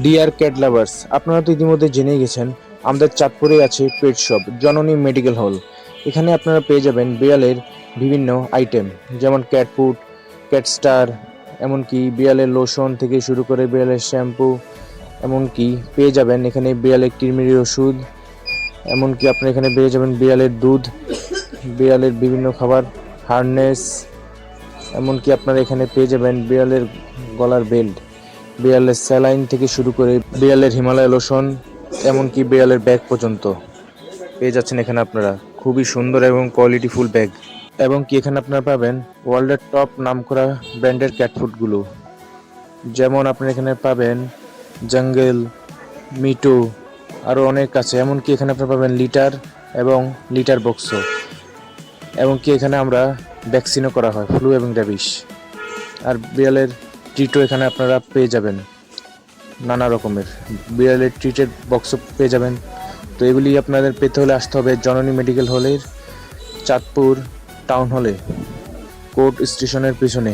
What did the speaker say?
Deer cat lovers, আপনারা তো ইতিমধ্যে জেনেই গেছেন আমাদের চাঁদপুরে আছে পেট শপ জননী মেডিকেল হল। এখানে আপনারা পেয়ে যাবেন বিড়ালের বিভিন্ন আইটেম, যেমন ক্যাট ফুড, ক্যাট স্টার, এমনকি বিড়ালের লোশন থেকে শুরু করে বিড়ালের শ্যাম্পু, এমনকি পেয়ে যাবেন এখানে বিড়ালের কৃমির ওষুধ, এমনকি আপনারা এখানে পেয়ে যাবেন বিড়ালের দুধ, বিড়ালের বিভিন্ন খাবার, হার্নেস, এমনকি আপনারা এখানে পেয়ে যাবেন বিড়ালের গলার বেল্ট, বিড়ালের স্যালাইন থেকে শুরু করে বিড়ালের হিমালয় লোশন, এমনকি বিড়ালের ব্যাগ পর্যন্ত পেয়ে যাচ্ছেন এখানে আপনারা। খুবই সুন্দর এবং কোয়ালিটিফুল ব্যাগ। এবং কি এখানে আপনারা পাবেন ওয়ার্ল্ডের টপ নামকরা ব্র্যান্ডের ক্যাট ফুডগুলো, যেমন আপনারা এখানে পাবেন জঙ্গল, মিটু, আরও অনেক আছে। এমনকি এখানে আপনারা পাবেন লিটার এবং লিটার বক্সও। এবং কি এখানে আমরা ভ্যাকসিনও করা হয়, ফ্লু এবং র্যাবিস। আর বিড়ালের ট্রিটও এখানে আপনারা পেয়ে যাবেন, নানা রকমের বিড়ালের ট্রিটের বক্সও পেয়ে যাবেন। তো এগুলি আপনাদের পেতে হলে আসতে হবে জননী মেডিকেল হলের চাঁদপুর টাউন হলে, কোর্ট স্টেশনের পিছনে।